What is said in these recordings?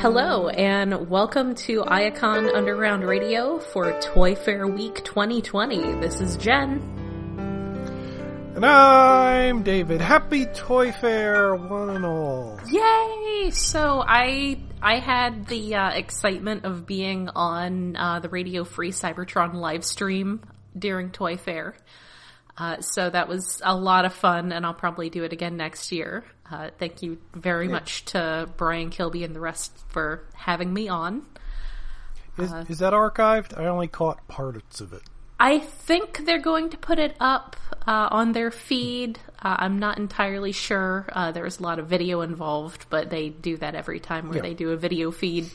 Hello, and welcome to Iacon Underground Radio for Toy Fair Week 2020. This is Jen. And I'm David. Happy Toy Fair, one and all. Yay! So I had the excitement of being on the Radio Free Cybertron live stream during Toy Fair. So that was a lot of fun, and I'll probably do it again next year. Thank you very much to Brian Kilby and the rest for having me on. Is that archived? I only caught parts of it. I think they're going to put it up on their feed. I'm not entirely sure. There was a lot of video involved, but they do that every time where they do a video feed.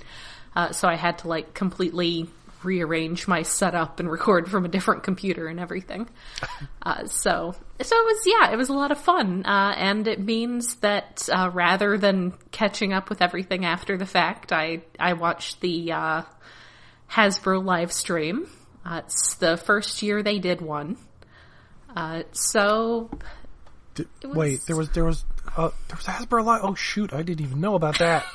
So I had to completely rearrange my setup and record from a different computer and everything. So it was a lot of fun. And it means that rather than catching up with everything after the fact, I watched the Hasbro live stream. It's the first year they did one. There was Hasbro live. Oh shoot, I didn't even know about that.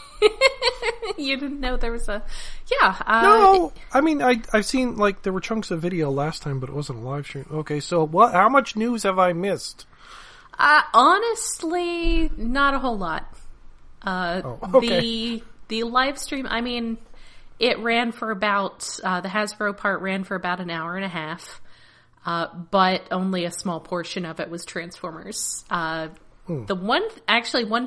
You didn't know there was a... No, I mean, I've seen, there were chunks of video last time, but it wasn't a live stream. Okay, so how much news have I missed? Honestly, not a whole lot. Okay. The live stream, I mean, it ran for about... the Hasbro part ran for about an hour and a half, but only a small portion of it was Transformers. The one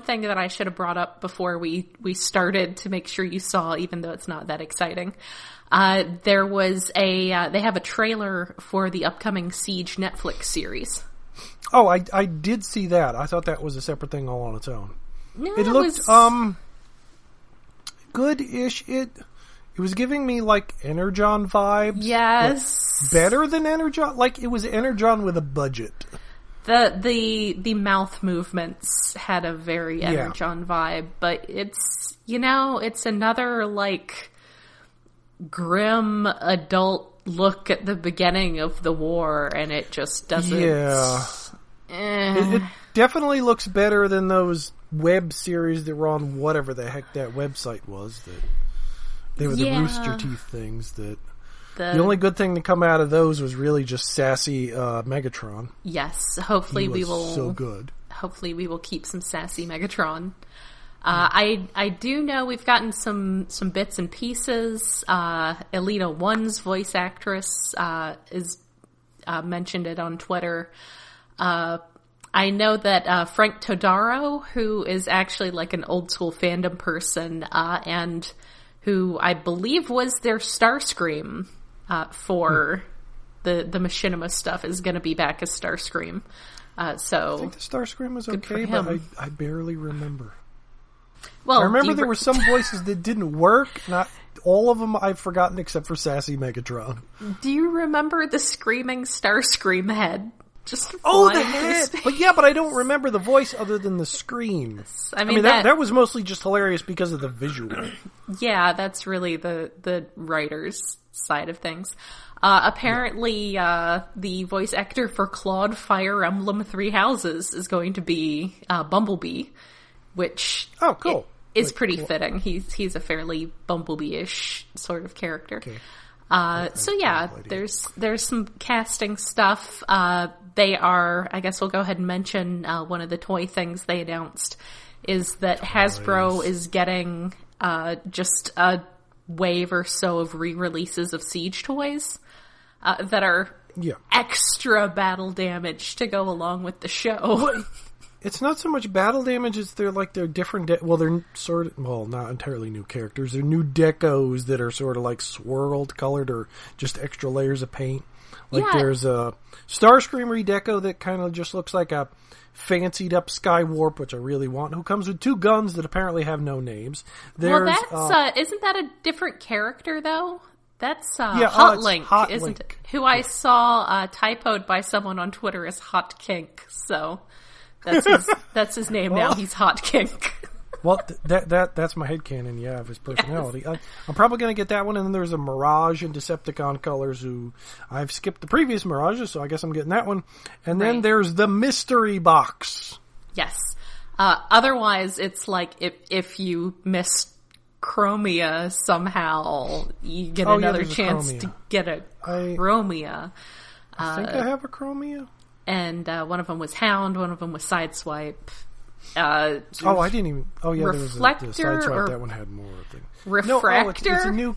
thing that I should have brought up before we started to make sure you saw, even though it's not that exciting, there was they have a trailer for the upcoming Siege Netflix series. Oh, I did see that. I thought that was a separate thing all on its own. No, it looked, good-ish. It was giving me, Energon vibes. Yes. Better than Energon? It was Energon with a budget. The mouth movements had a very Energon vibe, but it's another, grim adult look at the beginning of the war, and it just doesn't... Yeah. It definitely looks better than those web series that were on whatever the heck that website was. They were the Rooster Teeth things that... The only good thing to come out of those was really just sassy Megatron. Yes, hopefully we will. So good. Hopefully we will keep some sassy Megatron. I do know we've gotten some bits and pieces. Elita 1's voice actress is mentioned it on Twitter. I know that Frank Todaro, who is actually an old school fandom person, and who I believe was their Starscream for the Machinima stuff, is going to be back as Starscream. So I think the Starscream was okay, but I barely remember. Well, I remember there were some voices that didn't work. Not all of them I've forgotten except for Sassy Megatron. Do you remember the screaming Starscream head? Just the head! But I don't remember the voice other than the scream. I mean that was mostly just hilarious because of the visual. Yeah, that's really the writer's side of things. Apparently, the voice actor for Claude Fire Emblem Three Houses is going to be Bumblebee, which cool. is pretty fitting. He's a fairly Bumblebee-ish sort of character. Okay. There's some casting stuff. They are, I guess we'll go ahead and mention, one of the toy things they announced is that Hasbro is getting, just a wave or so of re-releases of Siege toys, that are extra battle damage to go along with the show. Well, it's not so much battle damage as they're different, they're not entirely new characters. They're new decos that are sort of swirled colored or just extra layers of paint. There's a Starscream redeco that kind of just looks like a fancied up Skywarp, which I really want, who comes with two guns that apparently have no names. Isn't that a different character though? That's Hot Link, isn't it? Who I saw typoed by someone on Twitter as Hot Kink, so that's his name now. He's Hot Kink. Well, that's my headcanon, of his personality. Yes. I'm probably going to get that one, and then there's a Mirage and Decepticon colors who I've skipped the previous Mirages, so I guess I'm getting that one. And then there's the mystery box. Yes. Otherwise, it's if you missed Chromia somehow. You get another chance to get a Chromia. I think I have a Chromia. And one of them was Hound, one of them was Sideswipe. I didn't even... Oh, yeah, Reflector, there was the Sideswipe. That one had more things. Refractor? No, it's a new...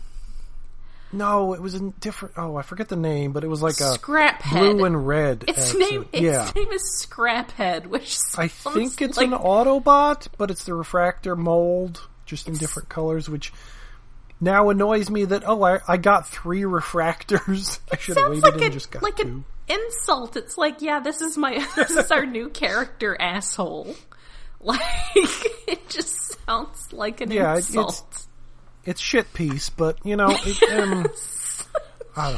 No, it was a different... Oh, I forget the name, but it was like a Scraphead. Blue and red. Its name is Scraphead, which I think it's an Autobot, but it's the refractor mold, just in different colors, which now annoys me that, I got 3 refractors. I should have waited and just got 2. An insult. It's like, yeah, this is our new character, asshole. Like, it just sounds like an insult. It's shit piece, but, I don't know.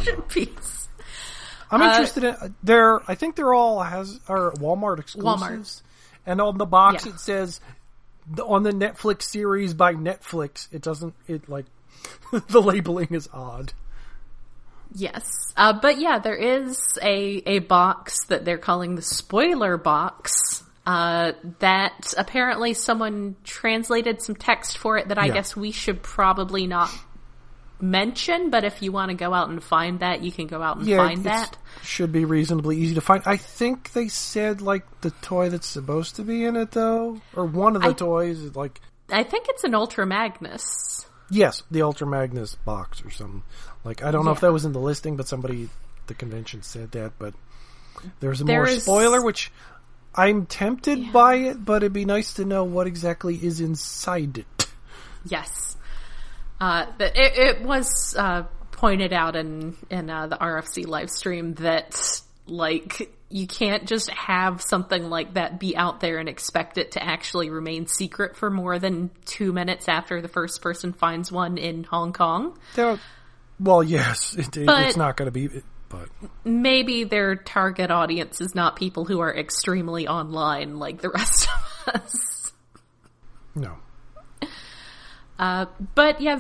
Shit piece. I'm interested in... I think they're all are Walmart exclusives. Walmart. And on the box it says, on the Netflix series by Netflix, the labeling is odd. Yes. But yeah, there is a box that they're calling the spoiler box. That apparently someone translated some text for it that I guess we should probably not mention, but if you want to go out and find that, you can go out and find that. Should be reasonably easy to find. I think they said, the toy that's supposed to be in it, though? Or one of the toys is, I think it's an Ultra Magnus. Yes, the Ultra Magnus box or something. I don't know if that was in the listing, but somebody at the convention said that, but there's more spoiler, which... I'm tempted by it, but it'd be nice to know what exactly is inside it. Yes. It was pointed out in the RFC live stream that, you can't just have something like that be out there and expect it to actually remain secret for more than 2 minutes after the first person finds one in Hong Kong. Well, yes, it's not going to be... But maybe their target audience is not people who are extremely online like the rest of us. No. But yeah,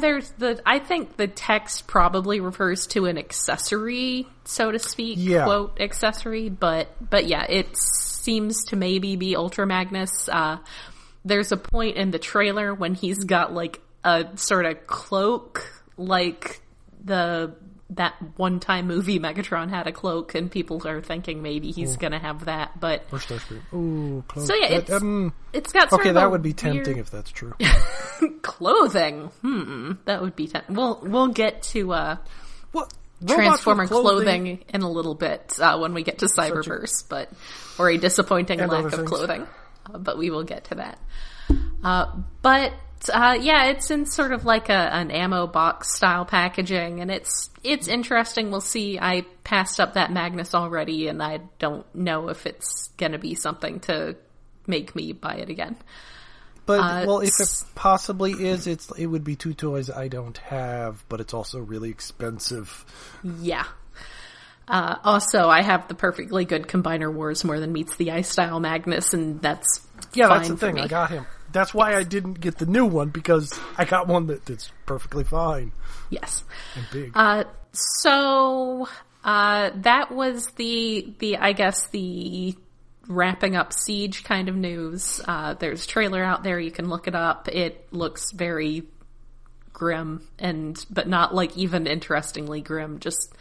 I think the text probably refers to an accessory, so to speak, quote accessory, but yeah, it seems to maybe be Ultra Magnus. There's a point in the trailer when he's got a sort of cloak, that one-time movie Megatron had a cloak, and people are thinking maybe he's gonna have that, but... Or Starscream. Ooh, cloak. So yeah, it's got sort of that would be tempting if that's true. Clothing. That would be tempting. We'll get to, Transformer clothing in a little bit, when we get to Cyberverse, or a disappointing lack of clothing. But we will get to that. It's in sort of an ammo box style packaging, and it's interesting. We'll see. I passed up that Magnus already, and I don't know if it's gonna be something to make me buy it again. But, if it possibly is, it would be 2 toys I don't have, but it's also really expensive. Yeah. Also, I have the perfectly good Combiner Wars More Than Meets the Eye style Magnus, and that's fine that's the thing. Me. I got him. That's why I didn't get the new one, because I got one that's perfectly fine. Yes. And big. So that was the wrapping up Siege kind of news. There's a trailer out there. You can look it up. It looks very grim, but not even interestingly grim. Just,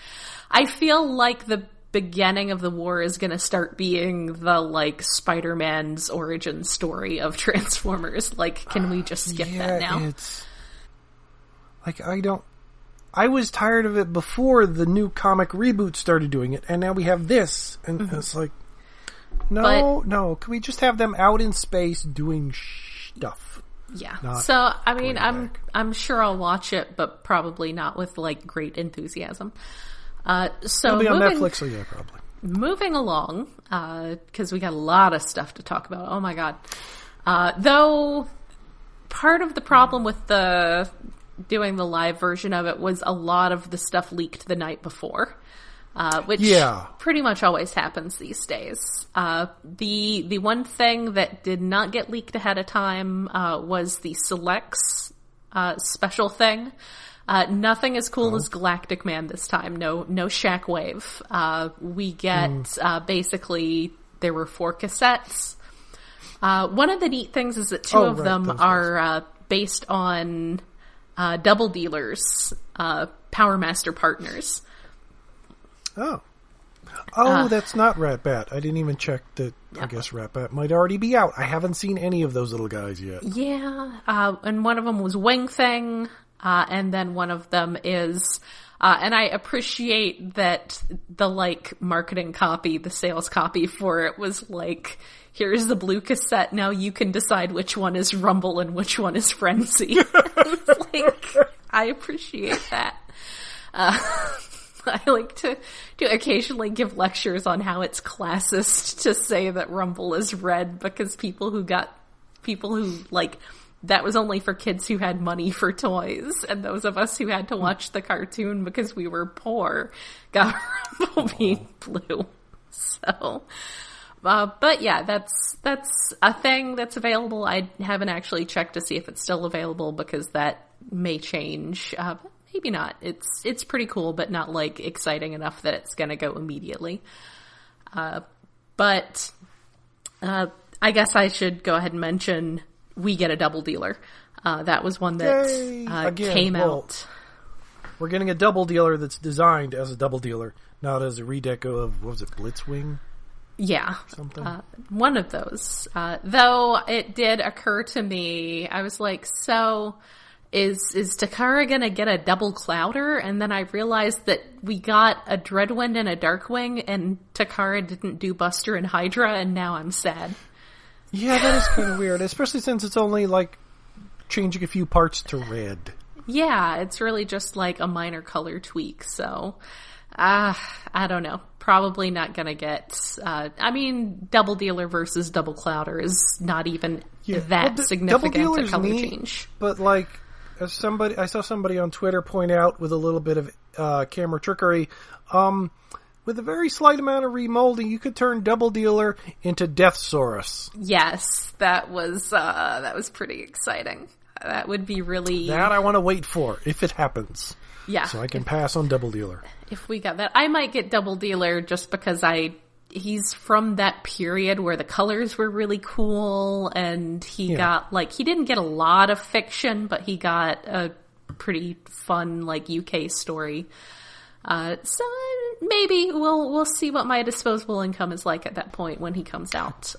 I feel like the beginning of the war is going to start being the Spider-Man's origin story of Transformers. Can we just skip that now? It's I was tired of it before the new comic reboot started doing it, and now we have this, and it's no, can we just have them out in space doing stuff? Yeah. So I mean, I'm sure I'll watch it, but probably not with great enthusiasm. So it'll be on Netflix, so yeah, probably. Moving along, because we got a lot of stuff to talk about. Oh my god. Though part of the problem with doing the live version of it was a lot of the stuff leaked the night before, which pretty much always happens these days. The one thing that did not get leaked ahead of time was the Selects special thing. Nothing as cool as Galactic Man this time. No Shockwave. We get basically there were 4 cassettes. One of the neat things is that 2 of them are based on Double Dealers, Power Master Partners. Oh, that's not Rat Bat. I didn't even check that. No. I guess Rat Bat might already be out. I haven't seen any of those little guys yet. Yeah, and one of them was Wing Thing, and then one of them is, and I appreciate that the, like, marketing copy, the sales copy for it was like, here's the blue cassette, now you can decide which one is Rumble and which one is Frenzy. It's like, I appreciate that. I like to occasionally give lectures on how it's classist to say that Rumble is red, because people who like, that was only for kids who had money for toys, and those of us who had to watch the cartoon because we were poor got Rumble being blue. So, but yeah, that's a thing that's available. I haven't actually checked to see if it's still available, because that may change. Maybe not. It's pretty cool, but not, like, exciting enough that it's gonna go immediately. But I guess I should go ahead and mention we get a Double Dealer. That was one that came out. We're getting a Double Dealer that's designed as a Double Dealer, not as a redeco of, what was it, Blitzwing? Yeah. Something. One of those. Though it did occur to me, I was like, so... Is Takara gonna get a double Clouder? And then I realized that we got a Dreadwind and a Darkwing, and Takara didn't do Buster and Hydra, and now I'm sad. Yeah, that is kind of weird, especially since it's only, like, changing a few parts to red. Yeah, it's really just, like, a minor color tweak, so... I don't know. Probably not gonna get... I mean, Double Dealer versus Double Clouder is not even that significant a color change. But, like... I saw somebody on Twitter point out, with a little bit of camera trickery, with a very slight amount of remolding, you could turn Double Dealer into Deathsaurus. Yes, that was pretty exciting. That would be really... That I want to wait for, if it happens. Yeah. So I can pass on Double Dealer. If we got that. I might get Double Dealer just because he's from that period where the colors were really cool, and he got, like, he didn't get a lot of fiction, but he got a pretty fun, like, UK story. So maybe we'll see what my disposable income is like at that point when he comes out.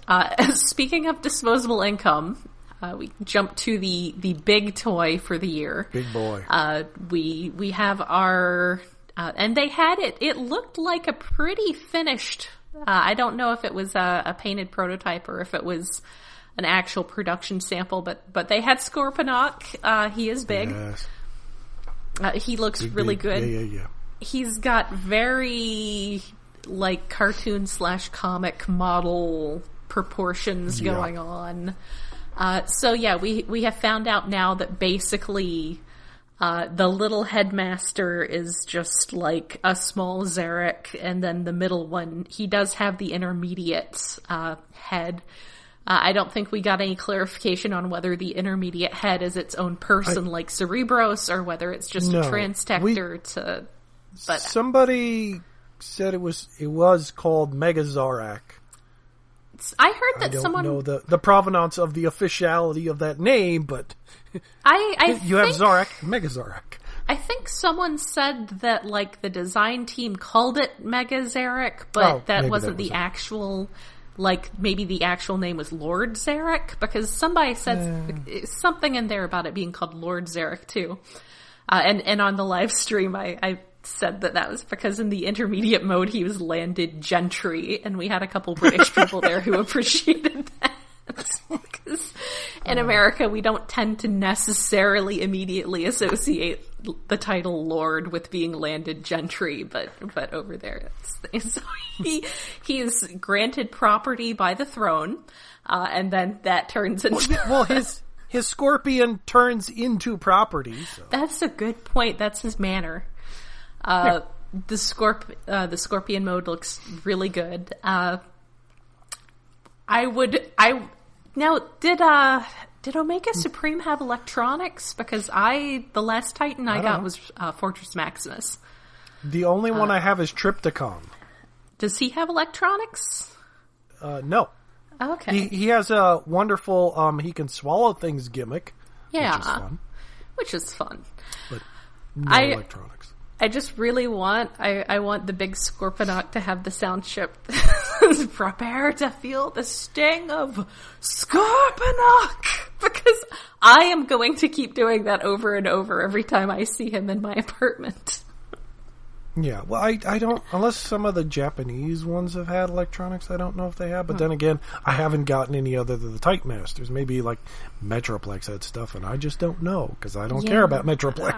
Speaking of disposable income, we jump to the big toy for the year. Big boy. We have our, and they had it looked like a pretty finished, I don't know if it was a painted prototype or if it was an actual production sample, but they had Scorponok. He is big. Yes. He looks really good. Yeah. He's got very, like, cartoon/comic model proportions going on. So yeah, we have found out now that basically the little headmaster is just like a small Zarek, and then the middle one, he does have the intermediate head. I don't think we got any clarification on whether the intermediate head is its own person like Cerebros, or whether it's just a transtector to... But somebody said it was called Megazarak. I heard that someone... I don't know the provenance of the officiality of that name, but you have Zarak and Megazarak. I think someone said that, like, the design team called it Megazarak, but that wasn't the actual... Like, maybe the actual name was Lord Zarek, because somebody said something in there about it being called Lord Zarek, too. And on the live stream, I said that was because in the intermediate mode, he was landed gentry, and we had a couple British people there who appreciated that. Because in America, we don't tend to necessarily immediately associate the title Lord with being landed gentry, but over there, so he is granted property by the throne, and then that turns into his scorpion turns into property. So. That's a good point. That's his manner. The scorpion mode looks really good. Did Omega Supreme have electronics? Because the last Titan I got was Fortress Maximus. The only one I have is Triptychon. Does he have electronics? No. Okay. He has a wonderful he can swallow things gimmick. Yeah. Which is fun. which is fun. But no electronics. I just really want, I want the big Scorponok to have the sound chip. Prepare to feel the sting of Scorponok! Because I am going to keep doing that over and over every time I see him in my apartment. Yeah, well, I don't, unless some of the Japanese ones have had electronics, I don't know if they have, but then again, I haven't gotten any other than the Type Masters. Maybe, like, Metroplex had stuff, and I just don't know, because I don't care about Metroplex.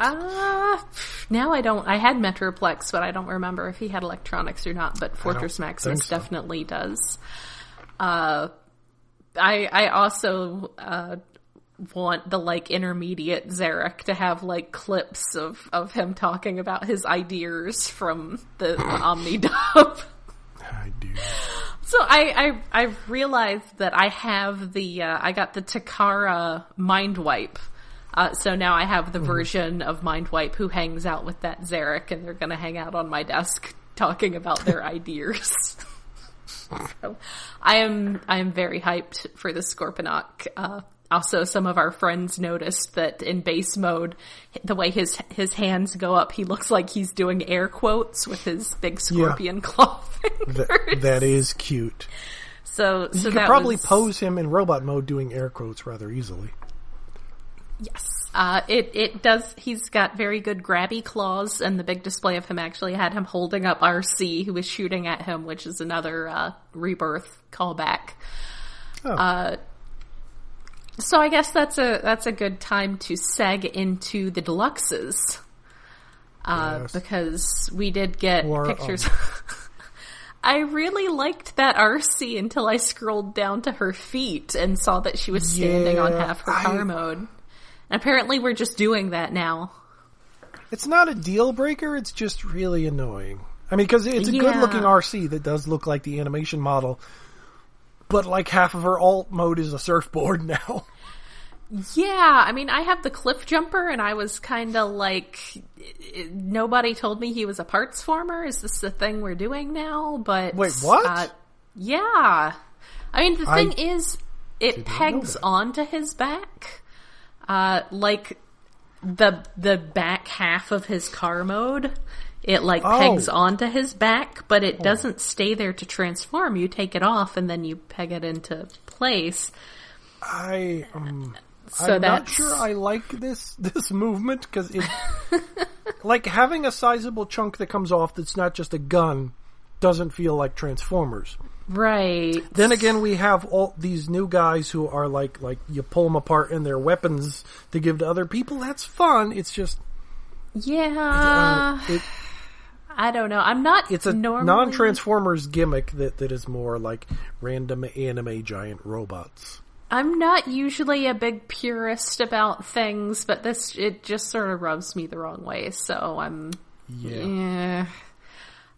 Now I don't, I had Metroplex, but I don't remember if he had electronics or not, but Fortress Maximus definitely does. I also, want the, like, intermediate Zarek to have, like, clips of him talking about his ideas from the Omnidub. I do. So I've realized that I have I got the Takara Mind Wipe. So now I have the version of Mind Wipe who hangs out with that Zarek, and they're gonna hang out on my desk talking about their ideas. So I am very hyped for the Scorponok. Also, some of our friends noticed that in base mode, the way his hands go up, he looks like he's doing air quotes with his big scorpion claw fingers. That is cute. So you could probably pose him in robot mode doing air quotes rather easily. Yes. It does. He's got very good grabby claws, and the big display of him actually had him holding up RC, who was shooting at him, which is another Rebirth callback. Oh. So I guess that's a good time to seg into the deluxes, Yes. Because we did get pictures. I really liked that RC until I scrolled down to her feet and saw that she was standing on half her car mode. And apparently we're just doing that now. It's not a deal breaker, it's just really annoying. I mean, because it's a good looking RC that does look like the animation model. But, like, half of her alt mode is a surfboard now. Yeah, I mean, I have the cliff jumper, and I was kind of like, nobody told me he was a parts former. Is this the thing we're doing now? But wait, what? Yeah. I mean, the thing is, it pegs onto his back. Like, the back half of his car mode. It, like, pegs onto his back, but it doesn't stay there to transform. You take it off, and then you peg it into place. I'm not sure I like this movement, because it... like, having a sizable chunk that comes off that's not just a gun doesn't feel like Transformers. Right. Then again, we have all these new guys who are, like you pull them apart and their weapons to give to other people. That's fun. It's just... Yeah... I don't know. I'm not. It's a non-Transformers gimmick that is more like random anime giant robots. I'm not usually a big purist about things, but it just sort of rubs me the wrong way. So I'm. Yeah.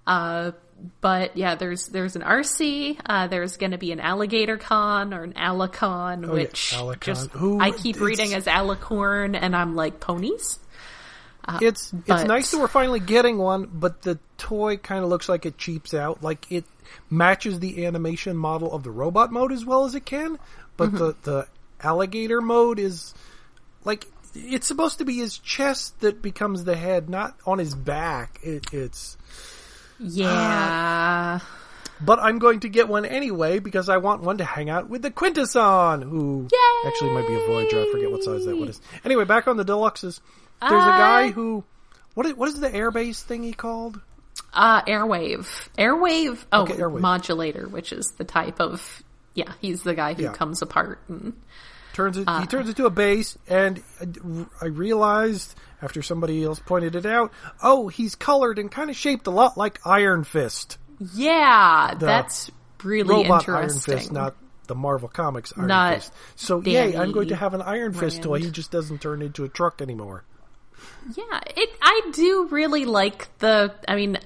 But yeah, there's an RC. There's going to be an Alligator Con or an Alicon, which Alicon. I keep reading as Alicorn, and I'm like, ponies. It's nice that we're finally getting one, but the toy kind of looks like it cheaps out. Like, it matches the animation model of the robot mode as well as it can, but the alligator mode is, like, it's supposed to be his chest that becomes the head, not on his back. It's... Yeah. But I'm going to get one anyway, because I want one to hang out with the Quintesson, who actually might be a Voyager. I forget what size that one is. Anyway, back on the deluxes. There's a guy who... What is the airbase thingy called? Airwave. Airwave. Modulator, which is the type of... Yeah, he's the guy who comes apart and... He turns into a base, and I realized, after somebody else pointed it out, he's colored and kind of shaped a lot like Iron Fist. Yeah, that's really robot interesting. Iron Fist, not the Marvel Comics Iron Fist. So, yay, I'm going to have an Iron Fist toy. He just doesn't turn into a truck anymore. Yeah, I do really like I mean,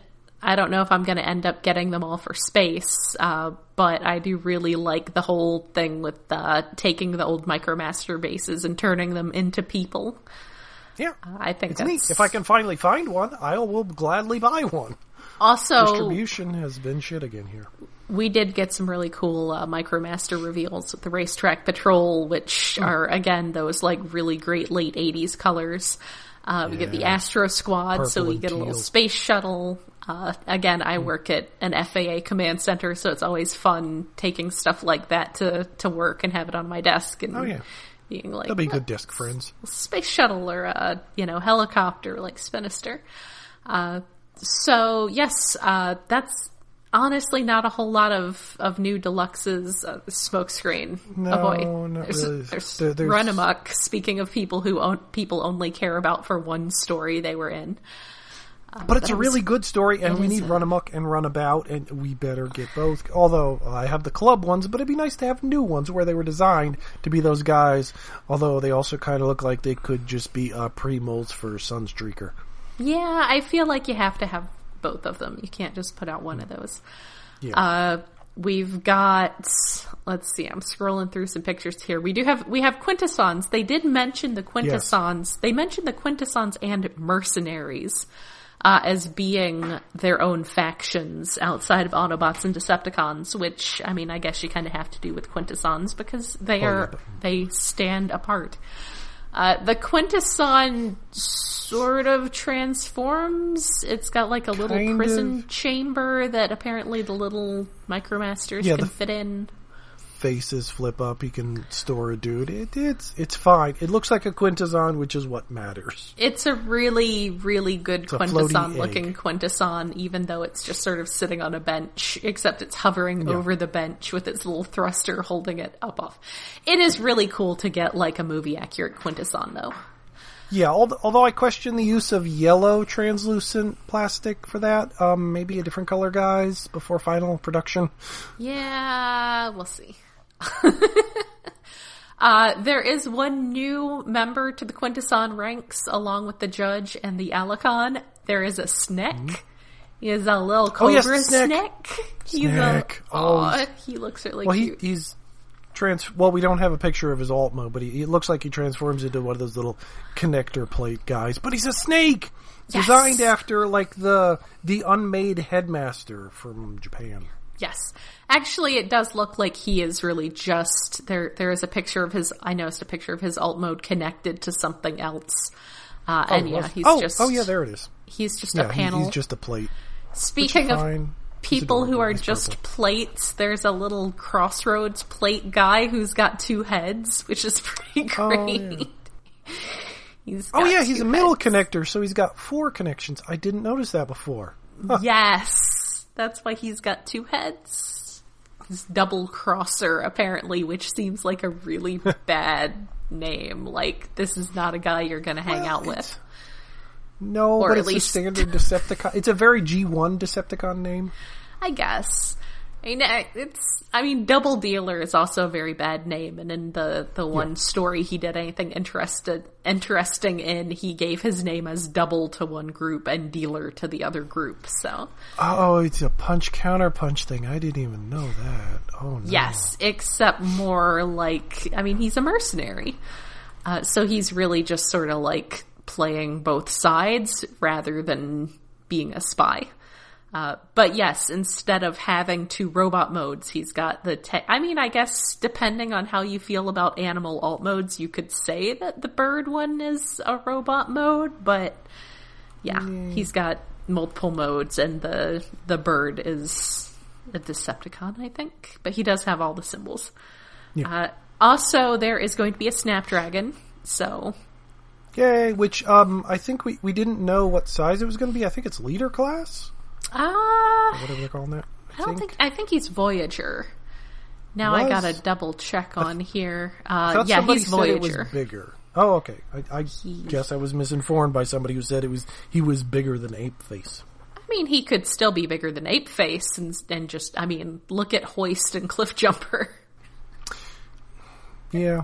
I don't know if I'm going to end up getting them all for space, but I do really like the whole thing with taking the old Micromaster bases and turning them into people. Yeah. I think it's neat. If I can finally find one, I will gladly buy one. Also, distribution has been shit again here. We did get some really cool Micromaster reveals with the Racetrack Patrol, which are, again, those like really great late 80s colors. We get the Astro Squad, Purple so we and get a teal. little space shuttle. Again, I work at an FAA command center, so it's always fun taking stuff like that to work and have it on my desk and being like, that'll be good desk friends. Space shuttle or a helicopter like Spinister. So yes, that's honestly not a whole lot of new deluxes. Smokescreen. No, oh boy, not there's, really. There's Run Amok. Speaking of people who people only care about for one story they were in. But it's a really good story, and we need Run Amok and Runabout, and we better get both. Although I have the club ones, but it'd be nice to have new ones where they were designed to be those guys. Although they also kind of look like they could just be pre-molds for Sunstreaker. Yeah, I feel like you have to have both of them. You can't just put out one of those. Yeah. We've got, let's see, I'm scrolling through some pictures here. We have Quintessons. They did mention the Quintessons. Yes. They mentioned the Quintessons and Mercenaries as being their own factions outside of Autobots and Decepticons, which, I mean, I guess you kind of have to do with Quintessons because they stand apart. The Quintesson sort of transforms. It's got like a little prison chamber that apparently the little Micromasters can fit in. Faces flip up. He can store a dude. It's fine. It looks like a Quintesson, which is what matters. It's a really, really good Quintesson-looking Quintesson, even though it's just sort of sitting on a bench, except it's hovering over the bench with its little thruster holding it up off. It is really cool to get like a movie-accurate Quintesson, though. Yeah, although I question the use of yellow translucent plastic for that. Maybe a different color, guys, before final production. Yeah, we'll see. There is one new member to the Quintesson ranks, along with the Judge and the Iacon. There is a Sneck. Mm-hmm. He is a little Cobra Sneck. Sneck. He looks really cute. He's we don't have a picture of his alt mode, but it looks like he transforms into one of those little connector plate guys. But he's a snake! Yes. Designed after, like, the unmade headmaster from Japan. Yes. Actually, it does look like he is really just... There is a picture of his... I noticed a picture of his alt mode connected to something else. He's just... Oh, yeah, there it is. He's just a panel. He's just a plate. Speaking of people who are just plates, there's a little Crossroads plate guy who's got two heads, which is pretty great. He's a middle connector, so he's got 4 connections. I didn't notice that before. Huh. Yes, that's why he's got 2 heads. He's double crosser, apparently, which seems like a really bad name. Like, this is not a guy you're going to hang out with. No, or but it's a standard Decepticon. It's a very G1 Decepticon name. I guess. I mean, Double Dealer is also a very bad name, and in the one story he did anything interesting in, he gave his name as Double to one group and Dealer to the other group, so. Oh, it's a punch-counter-punch thing. I didn't even know that. Oh, no. Yes, except more like, I mean, he's a mercenary. So he's really just sort of like playing both sides rather than being a spy. But yes, instead of having 2 robot modes, he's got I guess depending on how you feel about animal alt modes, you could say that the bird one is a robot mode, but he's got multiple modes, and the bird is a Decepticon, I think. But he does have all the symbols. Yeah. Also, there is going to be a Snapdragon, so... Yay, which I think we didn't know what size it was going to be. I think it's leader class? Or whatever they're calling that. I think he's Voyager. Now I gotta double check on here. He's Voyager. Said it was bigger. Oh, okay. I guess I was misinformed by somebody who said he was bigger than Ape Face. I mean, he could still be bigger than Ape Face, and just, I mean, look at Hoist and Cliff Jumper. Yeah.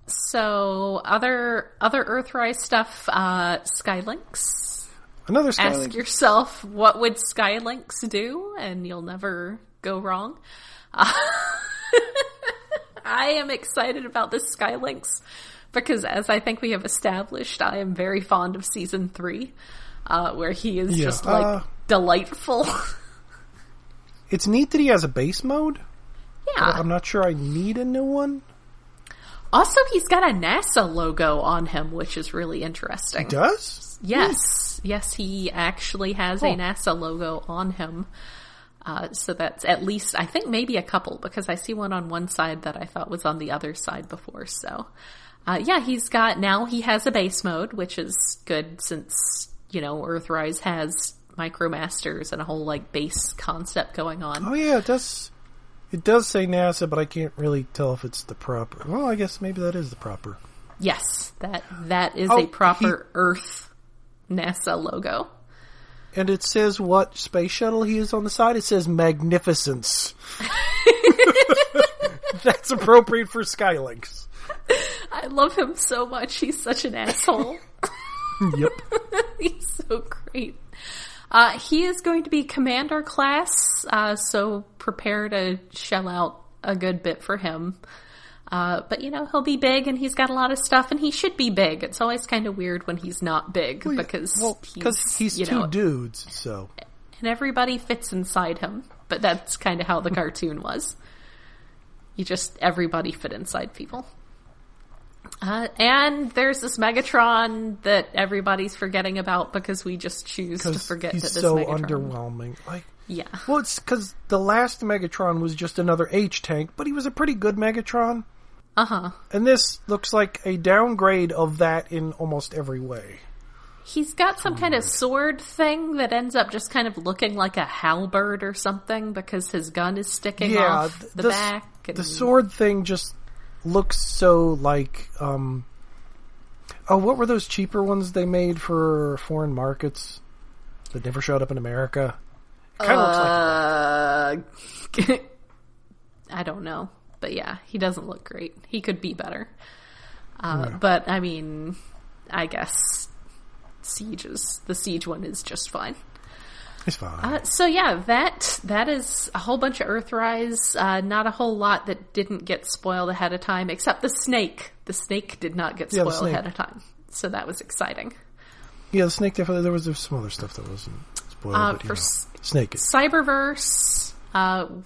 So, other Earthrise stuff, Skylynx. Another Skylynx. Ask yourself, what would Skylynx do? And you'll never go wrong. I am excited about this Skylynx because, as I think we have established, I am very fond of Season 3, where he is just, delightful. It's neat that he has a base mode. Yeah. I'm not sure I need a new one. Also, he's got a NASA logo on him, which is really interesting. He does? Yes. Yes, he actually has a NASA logo on him. So that's at least, I think maybe a couple, because I see one on one side that I thought was on the other side before. So, yeah, he has a base mode, which is good since, Earthrise has Micromasters and a whole, base concept going on. Oh, yeah, it does. It does say NASA, but I can't really tell if it's the proper. Well, I guess maybe that is the proper. Yes, that is a proper Earth NASA logo. And it says what space shuttle he is on the side. It says Magnificence. That's appropriate for Skylinks. I love him so much. He's such an asshole. Yep. He's so great. He is going to be Commander class, so prepare to shell out a good bit for him. But, he'll be big, and he's got a lot of stuff, and he should be big. It's always kind of weird when he's not big, because he's two dudes, so. And everybody fits inside him, but that's kind of how the cartoon was. Everybody fit inside people. And there's this Megatron that everybody's forgetting about because we just choose to forget that this so Megatron. Underwhelming. Yeah. Well, it's because the last Megatron was just another H-Tank, but he was a pretty good Megatron. Uh-huh. And this looks like a downgrade of that in almost every way. He's got some kind of sword thing that ends up just kind of looking like a halberd or something because his gun is sticking off the back. And the sword thing just looks so like... what were those cheaper ones they made for foreign markets that never showed up in America? It kind of looks like... I don't know. But yeah, he doesn't look great. He could be better. But, I mean, I guess the Siege one is just fine. It's fine. So yeah, that is a whole bunch of Earthrise. Not a whole lot that didn't get spoiled ahead of time, except the snake. The snake did not get spoiled ahead of time. So that was exciting. Yeah, the snake definitely, there was some other stuff that wasn't spoiled. But, snake. Cyberverse,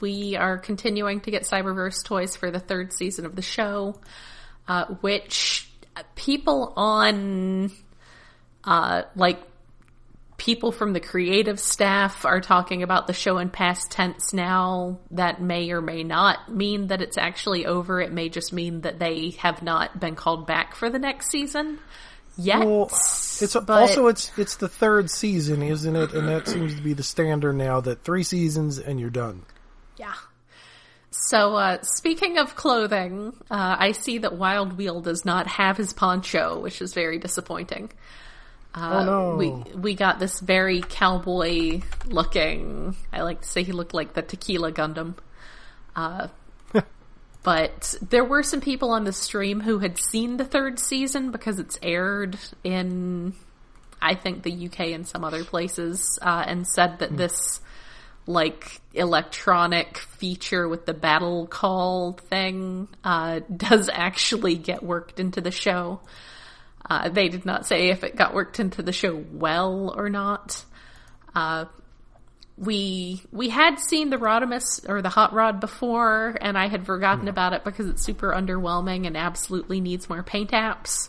we are continuing to get Cyberverse toys for the third season of the show, which people on, people from the creative staff are talking about the show in past tense now. That may or may not mean that it's actually over. It may just mean that they have not been called back for the next season yet. Well, it's the third season, isn't it? And that seems to be the standard now, that 3 seasons and you're done. Yeah. So, speaking of clothing, I see that Wild Wheel does not have his poncho, which is very disappointing. Oh no. We got this very cowboy looking, I like to say he looked like the Tequila Gundam. But there were some people on the stream who had seen the third season because it's aired in, I think, the UK and some other places, and said that this, electronic feature with the battle call thing, does actually get worked into the show. They did not say if it got worked into the show well or not. We had seen the Rodimus or the Hot Rod before, and I had forgotten about it because it's super underwhelming and absolutely needs more paint apps.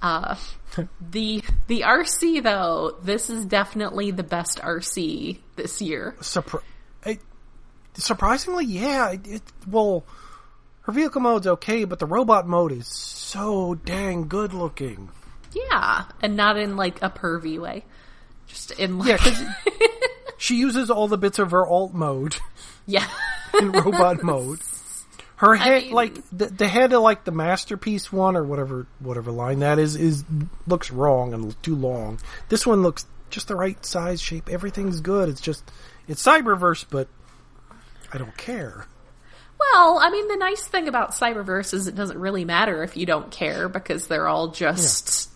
The RC though, this is definitely the best RC this year. Surprisingly, yeah. Her vehicle mode's okay, but the robot mode is so dang good looking. Yeah, and not in a pervy way. Just in Yeah, because she uses all the bits of her alt mode. Yeah. In robot mode. Her head, the head of the Masterpiece one or whatever line that is looks wrong and too long. This one looks just the right size, shape. Everything's good. It's Cyberverse, but I don't care. Well, I mean, the nice thing about Cyberverse is it doesn't really matter if you don't care because they're all just,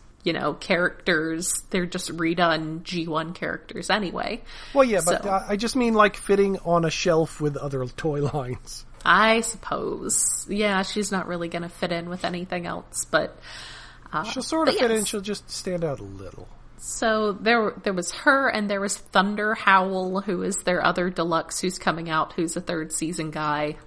characters. They're just redone G1 characters anyway. Well, yeah, but I just mean fitting on a shelf with other toy lines. I suppose. Yeah, she's not really going to fit in with anything else, but... she'll sort of fit in. She'll just stand out a little. So there was her, and there was Thunder Howl, who is their other deluxe who's coming out, who's a third season guy.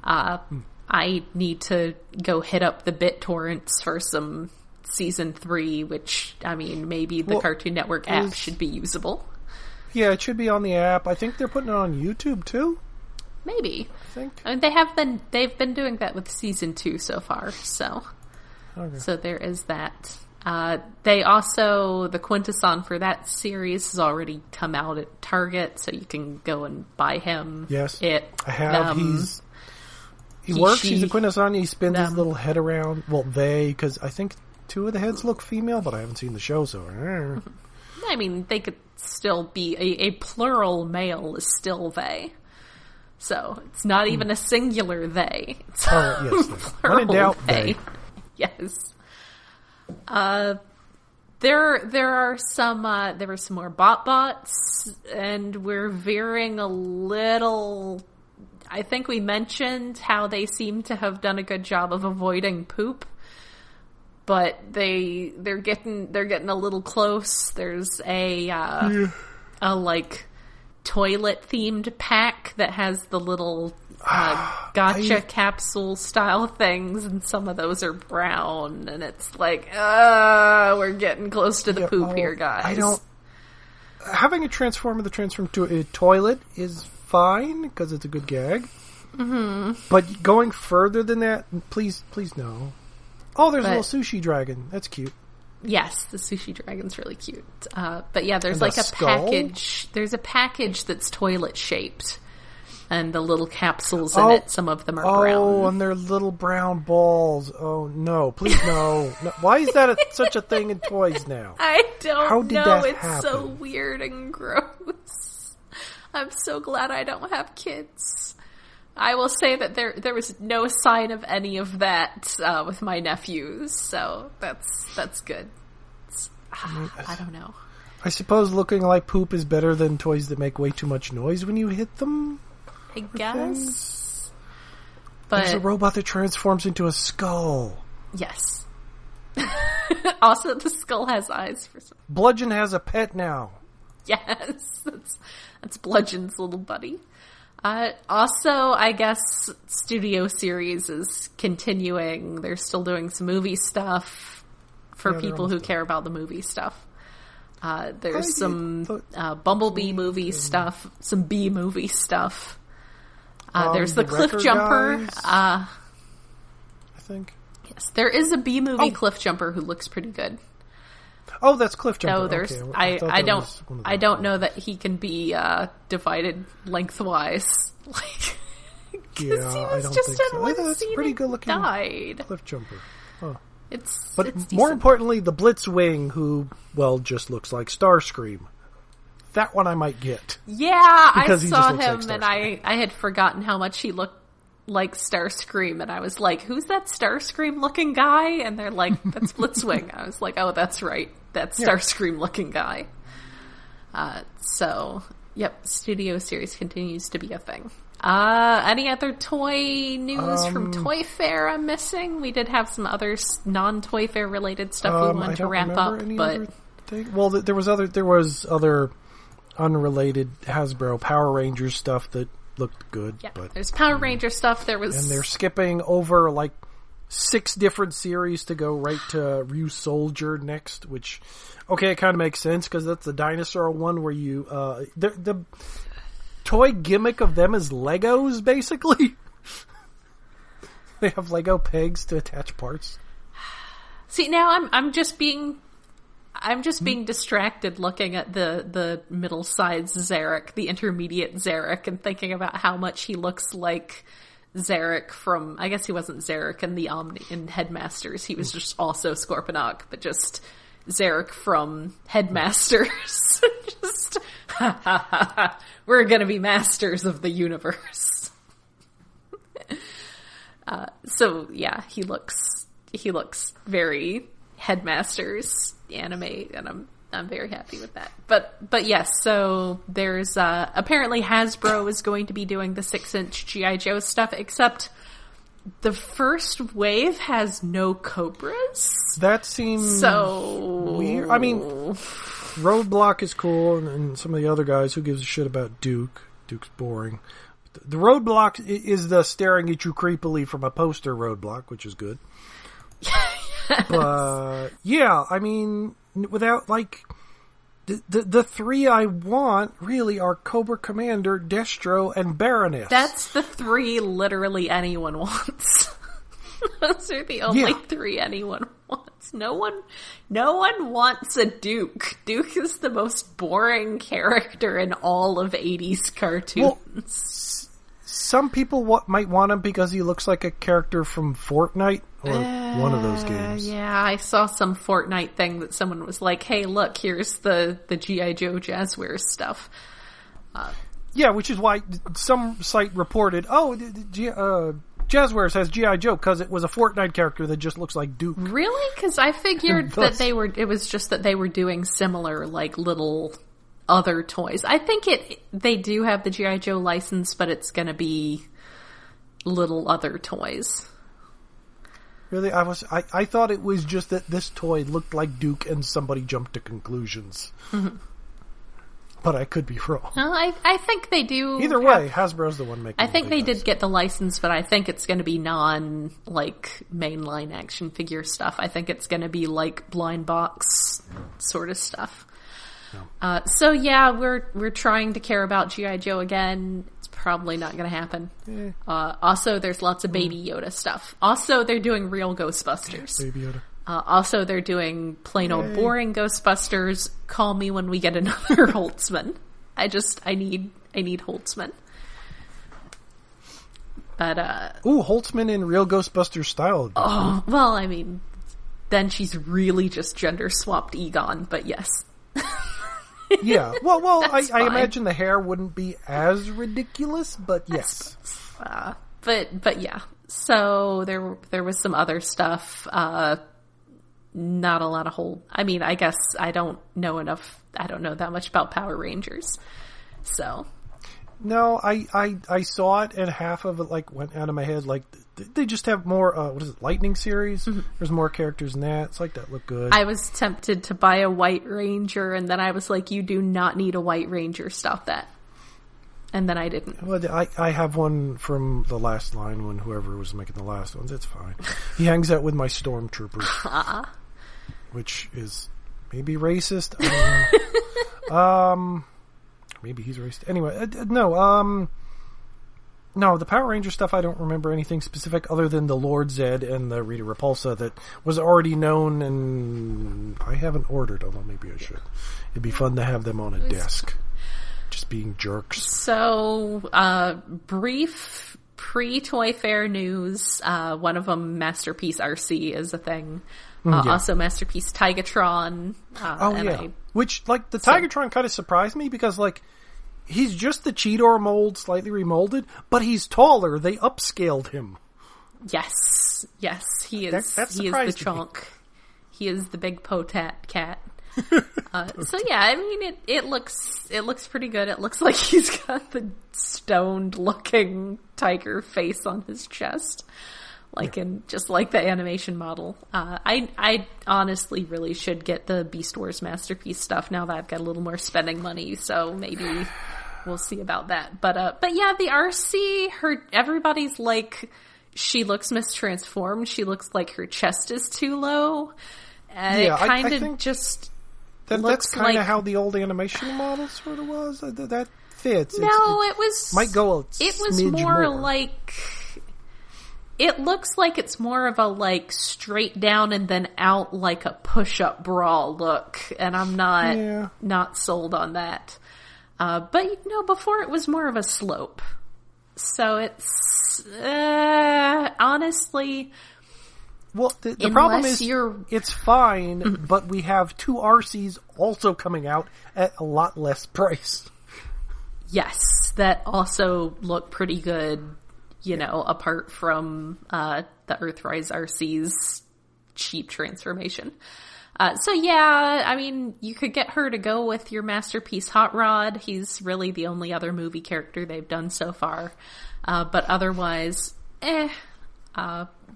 I need to go hit up the BitTorrents for some season 3, which, I mean, maybe the Cartoon Network app should be usable. Yeah, it should be on the app. I think they're putting it on YouTube too. Maybe. I think. I mean, they've been doing that with season 2 so far, so. Okay. So there is that. They also, the Quintesson for that series has already come out at Target, so you can go and buy him. Yes. I have. He works. He's a Quintesson. He spins his little head around. Well, because I think 2 of the heads look female, but I haven't seen the show, so. I mean, they could still be a plural male is still they. So it's not even a singular they. It's yes. When in doubt, they. Yes. There were some more bots, and we're veering a little. I think we mentioned how they seem to have done a good job of avoiding poop, but they're getting a little close. There's a like toilet themed pack that has the little gotcha capsule style things, and some of those are brown, and it's like, we're getting close to the poop here, guys. Having a transform to a toilet is fine because it's a good gag. Mm-hmm. But going further than that, please no. Oh, there's a little sushi dragon. That's cute. Yes, the sushi dragon's really cute. But yeah, there's like a package. There's a package that's toilet shaped, and the little capsules in it, some of them are brown. Oh, and they're little brown balls. Oh no, please no. No. Why is that such a thing in toys now? I don't How did know. That it's happen? So weird and gross. I'm so glad I don't have kids. I will say that there was no sign of any of that with my nephews, so that's good. I don't know. I suppose looking like poop is better than toys that make way too much noise when you hit them. I guess. But there's a robot that transforms into a skull. Yes. Also, the skull has eyes for some. Bludgeon has a pet now. Yes, that's Bludgeon's little buddy. Also, I guess Studio Series is continuing. They're still doing some movie stuff for people who care about the movie stuff. There's some Bumblebee movie stuff, some B movie stuff. There's the Cliff Jumper. I think. Yes, there is a B movie Cliff Jumper who looks pretty good. Oh, that's Cliff Jumper. No, there's I don't know that he can be divided lengthwise. Like, yeah, I don't think so. That's pretty good looking. Died. Cliff Jumper. Huh. It's more importantly, the Blitzwing, who just looks like Starscream. That one I might get. Yeah, I saw him, like and I had forgotten how much he looked like Starscream, and I was like, who's that Starscream looking guy? And they're like, that's Blitzwing. I was like, oh, that's right. That's Starscream looking guy. So, yep, Studio Series continues to be a thing. Any other toy news from Toy Fair I'm missing? We did have some other non-Toy Fair related stuff we wanted to wrap up, but well, there was other unrelated Hasbro Power Rangers stuff that looked good. Yeah, but there's Power Ranger stuff. And they're skipping over like 6 different series to go right to Ryu Soldier next, which it kind of makes sense because that's the dinosaur one where you the toy gimmick of them is Legos, basically. They have Lego pegs to attach parts. See, now I'm just being distracted looking at the middle-sized Zarek, the intermediate Zarek, and thinking about how much he looks like Zarek from, I guess he wasn't Zarek in Headmasters, he was just also Scorponok, but just Zarek from Headmasters. Just, we're gonna be masters of the universe. So yeah, he looks very Headmasters anime, and I'm very happy with that. But yes, so there's apparently Hasbro is going to be doing the 6-inch G.I. Joe stuff, except the first wave has no Cobras. That seems so weird. I mean, Roadblock is cool, and some of the other guys, who gives a shit about Duke? Duke's boring. The Roadblock is the staring at you creepily from a poster Roadblock, which is good. Yes. But yeah, I mean, without like the three I want really are Cobra Commander, Destro, and Baroness. That's the three literally anyone wants. Those are the only three anyone wants. No one wants a Duke. Duke is the most boring character in all of 80s cartoons. Well, some people might want him because he looks like a character from Fortnite or one of those games. Yeah, I saw some Fortnite thing that someone was like, hey, look, here's the G.I. Joe Jazzwares stuff. Yeah, which is why some site reported, Jazzwares has G.I. Joe because it was a Fortnite character that just looks like Duke. Really? Because I figured that it was just that they were doing similar, like, little other toys. I think they do have the G.I. Joe license, but it's going to be little other toys. Really? I thought it was just that this toy looked like Duke and somebody jumped to conclusions. Mm-hmm. But I could be wrong. Well, I think they do. Either way, Hasbro's the one making I think they did get the license, but I think it's going to be mainline action figure stuff. I think it's going to be like blind box sort of stuff. No. So yeah, we're trying to care about G.I. Joe again. It's probably not going to happen. Also, there's lots of Baby Yoda stuff. Also, they're doing real Ghostbusters. Baby Yoda. Also, they're doing plain old boring Ghostbusters. Call me when we get another Holtzman. I need Holtzman. But, Holtzman in real Ghostbusters style. Oh, well, I mean, then she's really just gender swapped Egon, but yes. Yeah. Well, I imagine the hair wouldn't be as ridiculous, but yes. But yeah. So there was some other stuff, not a lot of I mean, I guess I don't know that much about Power Rangers. So. No, I saw it and half of it went out of my head. Like they just have more, Lightning series? Mm-hmm. There's more characters in that. It's like that look good. I was tempted to buy a White Ranger and then I was like, you do not need a White Ranger. Stop that. And then I didn't. Well, I have one from the last line when whoever was making the last ones. It's fine. He hangs out with my stormtroopers. Which is maybe racist. I don't know. Maybe he's racist. Anyway, no, the Power Ranger stuff, I don't remember anything specific other than the Lord Zed and the Rita Repulsa that was already known, and I haven't ordered, although maybe I should. It'd be fun to have them on a desk. Just being jerks. So, brief pre-Toy Fair news. One of them, Masterpiece RC, is a thing. Also, Masterpiece Tigatron. Which, the Tigatron kind of surprised me because, he's just the Cheetor mold, slightly remolded, but he's taller. They upscaled him. Yes, he is. He is the chunk. He is the big potat cat. So yeah, I mean, it looks pretty good. It looks like he's got the stoned looking tiger face on his chest. Just like the animation model. I honestly really should get the Beast Wars Masterpiece stuff now that I've got a little more spending money, so maybe we'll see about that. But yeah, the RC, everybody's like, she looks mistransformed. She looks like her chest is too low. And it kind of just that's kind of how the old animation model sort of was. That fits. No, it was... Might go a It was more like... It looks like it's more of a, straight down and then out like a push-up bra look. And I'm not sold on that. But, before it was more of a slope. So it's... honestly... Well, the problem is it's fine, but we have two RCs also coming out at a lot less price. Yes, that also look pretty good, apart from the Earthrise RC's cheap transformation. So yeah, I mean, you could get her to go with your Masterpiece Hot Rod. He's really the only other movie character they've done so far. But otherwise,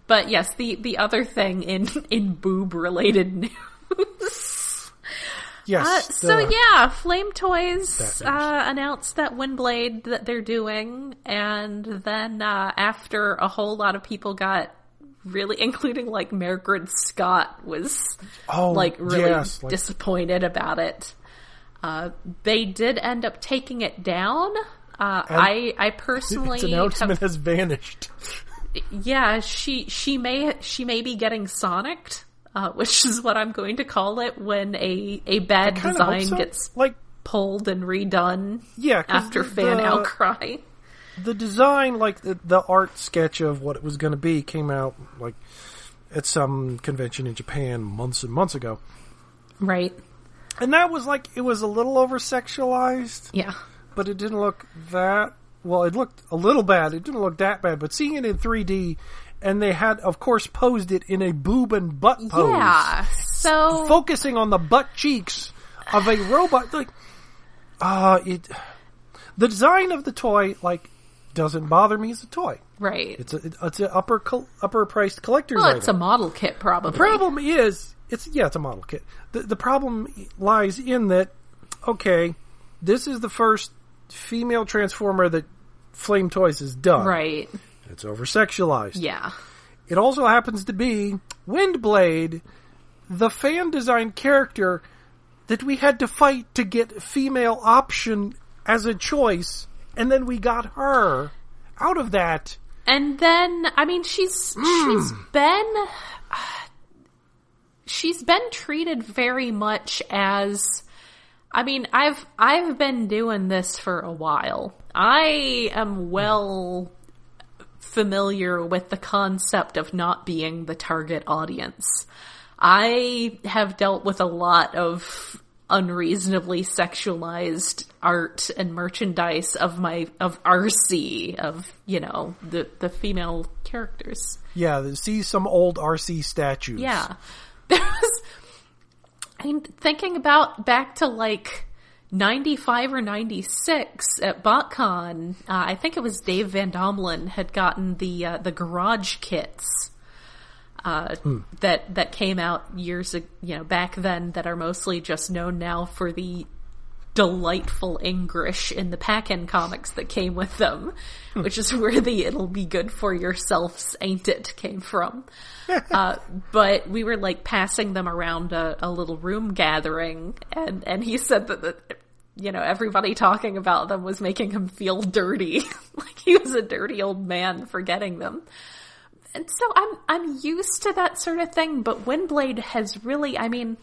but yes, the other thing in boob related news, Yes. Flame Toys announced that Windblade that they're doing, and then after a whole lot of people got really, including like Margaret Scott was really disappointed about it. They did end up taking it down. I personally, its announcement has vanished. Yeah, she may be getting Sonicked, which is what I'm going to call it when a bad design gets pulled and redone. Yeah, after fan outcry. The design, like the art sketch of what it was going to be, came out like at some convention in Japan months and months ago. Right. And that was like, it was a little over-sexualized. Yeah. But it didn't look that... Well, it looked a little bad. It didn't look that bad. But seeing it in 3D, and they had, of course, posed it in a boob and butt pose. Yeah, so... Focusing on the butt cheeks of a robot. Like, the design of the toy, like, doesn't bother me as a toy. Right. It's an upper priced collector's item. It's a model kit, probably. The problem is, it's a model kit. The problem lies in that, okay, this is the first female Transformer that Flame Toys has done. Right. It's over-sexualized. Yeah. It also happens to be Windblade, the fan-designed character that we had to fight to get female option as a choice, and then we got her out of that. And then, I mean, she's been treated very much as, I mean, I've been doing this for a while. I am well familiar with the concept of not being the target audience. I have dealt with a lot of unreasonably sexualized art and merchandise of RC, of, you know, the female characters. Yeah, see some old RC statues. Yeah. I'm thinking back to like 95 or 96 at BotCon. I think it was Dave Van Domelen had gotten the garage kits that came out years ago, you know, back then, that are mostly just known now for the delightful English in the Pack-In comics that came with them, which is where the "it'll be good for yourselves, ain't it" came from. But we were like passing them around a little room gathering, and he said that you know, everybody talking about them was making him feel dirty. Like he was a dirty old man for getting them. And so I'm used to that sort of thing, but Windblade has really, I mean,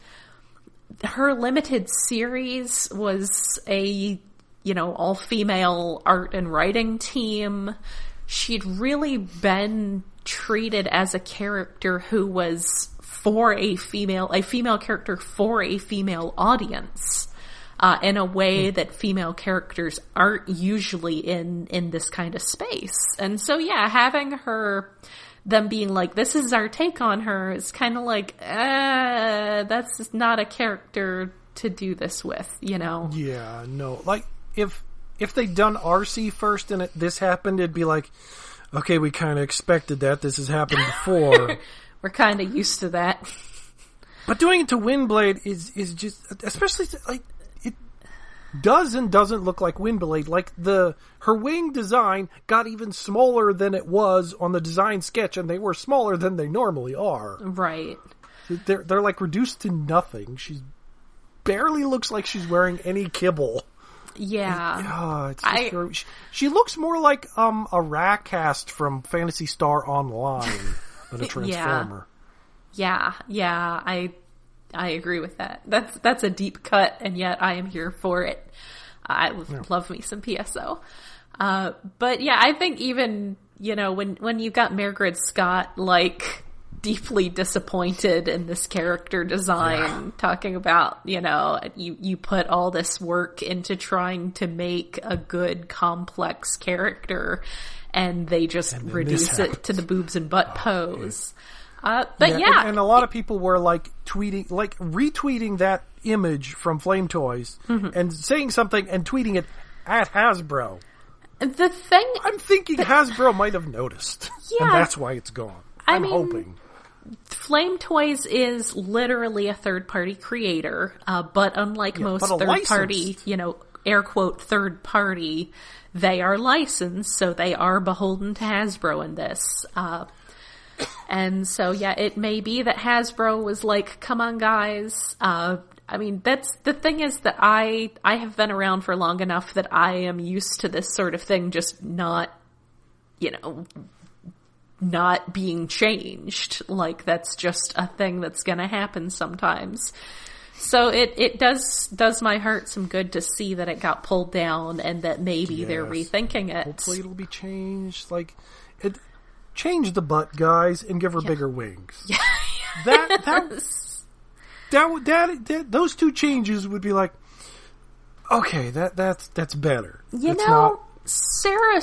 her limited series was a, you know, all-female art and writing team. She'd really been treated as a character who was for a female character for a female audience, in a way that female characters aren't usually in this kind of space. And so, yeah, having them being like, this is our take on her, is kind of like, that's not a character to do this with, you know? Yeah, no. Like, if they'd done RC first and this happened, it'd be like, okay, we kind of expected that. This has happened before. We're kind of used to that. But doing it to Windblade is just, especially, like, it does and doesn't look like Windblade. Like, her wing design got even smaller than it was on the design sketch, and they were smaller than they normally are. Right. They're like reduced to nothing. She barely looks like she's wearing any kibble. Yeah. It's just she looks more like a Rack-cast from Phantasy Star Online than a Transformer. Yeah, I agree with that. That's a deep cut, and yet I am here for it. I love me some PSO. But yeah, I think even, you know, when you got Margaret Scott, like, deeply disappointed in this character design, talking about, you know, you put all this work into trying to make a good, complex character, and they just reduce it to the boobs and butt pose. And a lot of people were like retweeting that image from Flame Toys and saying something and tweeting it at Hasbro. The thing, I'm thinking Hasbro might have noticed, and that's why it's gone. I'm hoping. Flame Toys is literally a third-party creator, but unlike most third-party, air quote, third-party, they are licensed, so they are beholden to Hasbro in this. And so, yeah, it may be that Hasbro was like, come on, guys. That's the thing is that I have been around for long enough that I am used to this sort of thing just not being changed. Like, that's just a thing that's gonna happen sometimes. So it does my heart some good to see that it got pulled down and that maybe they're rethinking it. Hopefully it'll be changed. Like, change the butt, guys, and give her bigger wings. Yeah. Those two changes would be like, okay, that's better. Sarah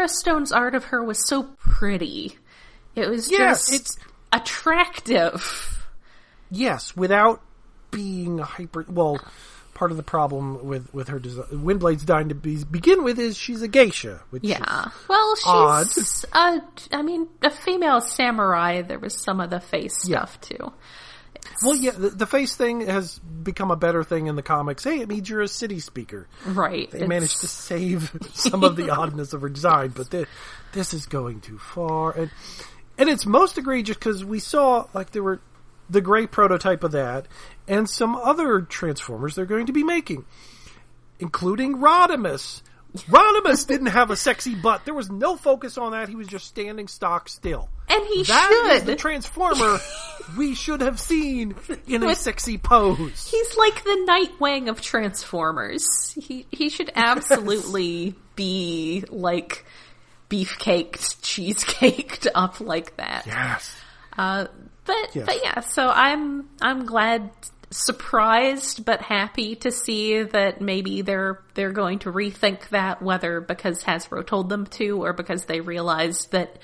Stone's art of her was so pretty. It was just attractive. Yes, without being part of the problem with her design, Windblade's dying to begin with is she's a geisha, which is she's a female samurai. There was some of the face stuff too. Well, yeah, the face thing has become a better thing in the comics. Hey, it means you're a city speaker. Right. They managed to save some of the oddness of her design, but this is going too far. And it's most egregious because we saw, like, there were the gray prototype of that and some other Transformers they're going to be making, including Rodimus. Rodimus didn't have a sexy butt. There was no focus on that. He was just standing stock still. And That is the Transformer we should have seen in a sexy pose. He's like the Nightwing of Transformers. He should absolutely be like beefcaked, cheesecaked up like that. Yes. But yeah, so I'm glad, surprised but happy to see that maybe they're going to rethink that, whether because Hasbro told them to or because they realized that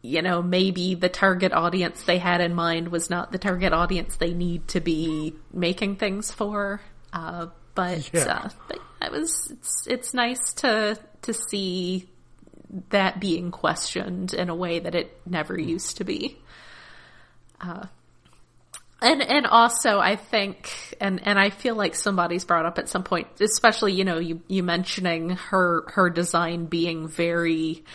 maybe the target audience they had in mind was not the target audience they need to be making things for. But it's nice to see that being questioned in a way that it never used to be. And also I think, and I feel like somebody's brought up at some point, especially, you mentioning her design being very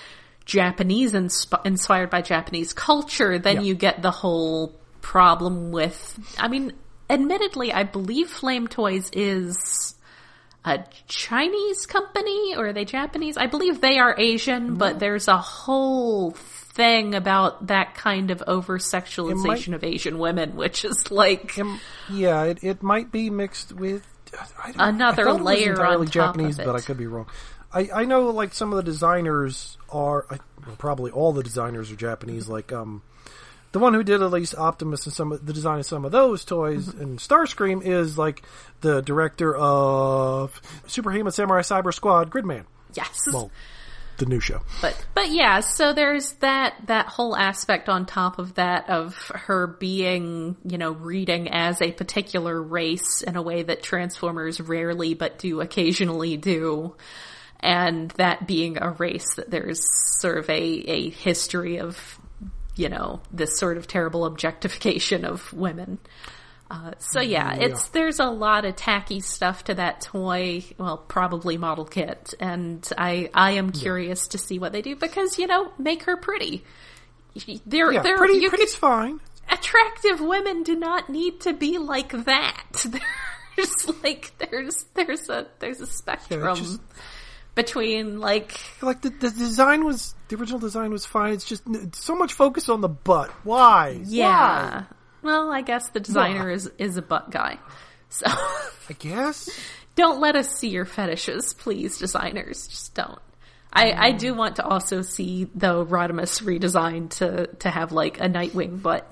Japanese inspired by Japanese culture, then you get the whole problem with, admittedly, I believe Flame Toys is a Chinese company, or are they Japanese? I believe they are Asian, but there's a whole thing about that kind of over-sexualization of Asian women, which is like... it might be mixed with... another layer on top Japanese, of it. But I could be wrong. I know, like, some of the designers are... probably all the designers are Japanese, like, the one who did at least Optimus and the design of some of those toys and Starscream is, like, the director of Superhuman Samurai Cyber Squad Gridman. Yes. Well, the new show. But yeah, so there's that whole aspect on top of that of her being, reading as a particular race in a way that Transformers rarely but do occasionally do. And that being a race that there's sort of a history of, this sort of terrible objectification of women. There's a lot of tacky stuff to that toy, well, probably model kit, and I am curious to see what they do, because, make her pretty. Pretty's fine. Attractive women do not need to be like that. There's a spectrum between, like the design was, the original design was fine, it's just so much focus on the butt. Why? Yeah. Why? Well, I guess the designer is a butt guy. So I guess. Don't let us see your fetishes, please, designers. Just don't. I do want to also see, though, Rodimus redesigned to have, like, a Nightwing butt.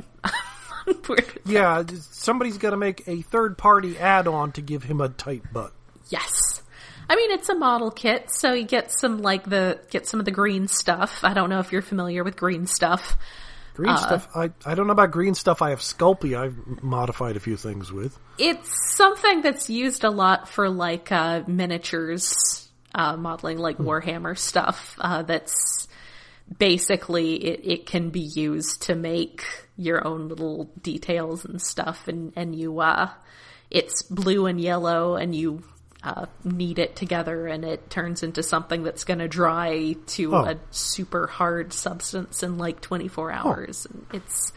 Yeah, somebody's got to make a third-party add-on to give him a tight butt. Yes. It's a model kit, so you get some of the green stuff. I don't know if you're familiar with green stuff. Green stuff? I don't know about green stuff. I have Sculpey I've modified a few things with. It's something that's used a lot for, like, miniatures modeling, like Warhammer stuff. That's basically it can be used to make your own little details and stuff, and you it's blue and yellow, and you knead it together, and it turns into something that's going to dry to a super hard substance in like 24 hours. And it's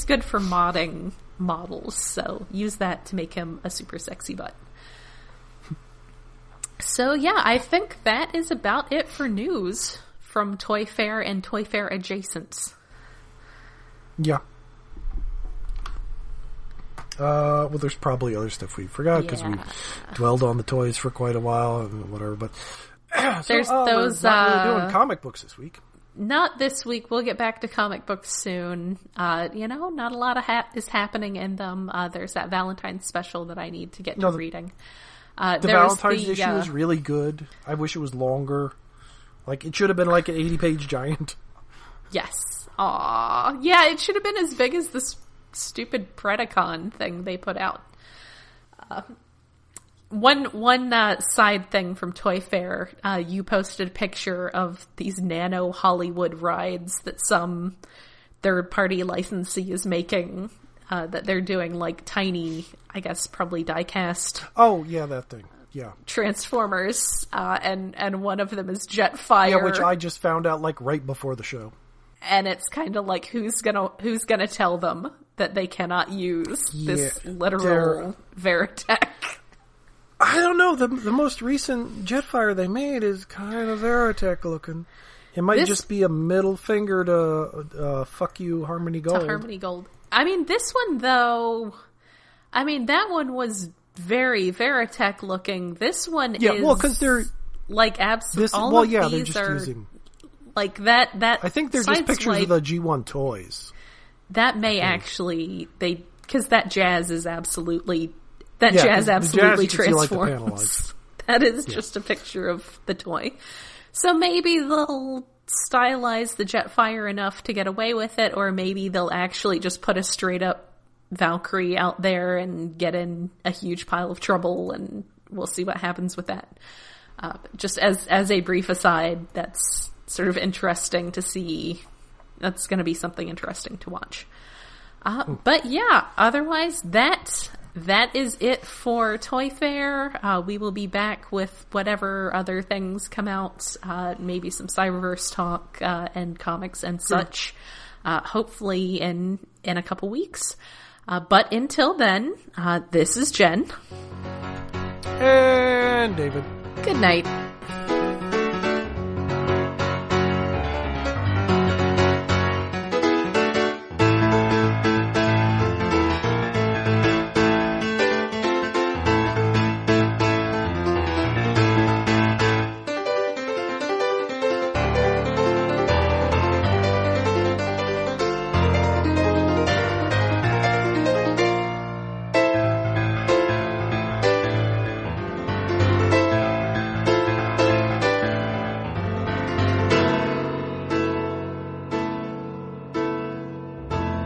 good for modding models, so use that to make him a super sexy butt. So yeah, I think that is about it for news from Toy Fair and Toy Fair adjacents. Yeah. Well, there's probably other stuff we forgot because we dwelled on the toys for quite a while and whatever. But there's those. We're doing comic books this week. Not this week. We'll get back to comic books soon. Not a lot of is happening in them. There's that Valentine's special that I need to get to reading. The Valentine's issue is really good. I wish it was longer. Like, it should have been like an 80-page giant. Yes. Aw. Yeah, it should have been as big as this stupid Predacon thing they put out. One side thing from Toy Fair, you posted a picture of these nano Hollywood rides that some third-party licensee is making, that they're doing like tiny, I guess probably die-cast. Oh, yeah, that thing. Yeah. Transformers, and one of them is Jetfire. Yeah, which I just found out like right before the show. And it's kind of like, who's gonna tell them that they cannot use this literal Veritech? I don't know. The most recent Jetfire they made is kind of Veritech looking. It might just be a middle finger to fuck you, Harmony Gold. To Harmony Gold. I mean, this one though. I mean, that one was very Veritech looking. This one is because they're like absolutely. They're just using like that. I think they're just pictures of the G1 toys. That may actually because that jazz is absolutely. That jazz absolutely transforms. That is just a picture of the toy. So maybe they'll stylize the Jetfire enough to get away with it, or maybe they'll actually just put a straight up Valkyrie out there and get in a huge pile of trouble, and we'll see what happens with that. Just as a brief aside, that's sort of interesting to see. That's going to be something interesting to watch. But yeah, otherwise that is it for Toy Fair. We will be back with whatever other things come out, maybe some Cyberverse talk and comics and such, hopefully in a couple weeks. But until then, this is Jen. And David. Good night.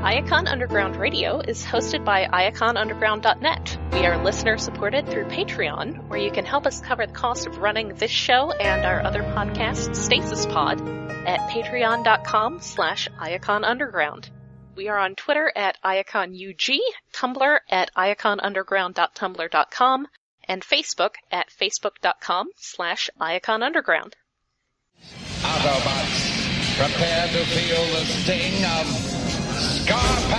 Iacon Underground Radio is hosted by iaconunderground.net. We are listener-supported through Patreon, where you can help us cover the cost of running this show and our other podcast, Stasis Pod, at patreon.com/iaconunderground. We are on Twitter at IaconUG, Tumblr at iaconunderground.tumblr.com, and Facebook at facebook.com/iaconunderground. Autobots, prepare to feel the sting of SCORPONOK!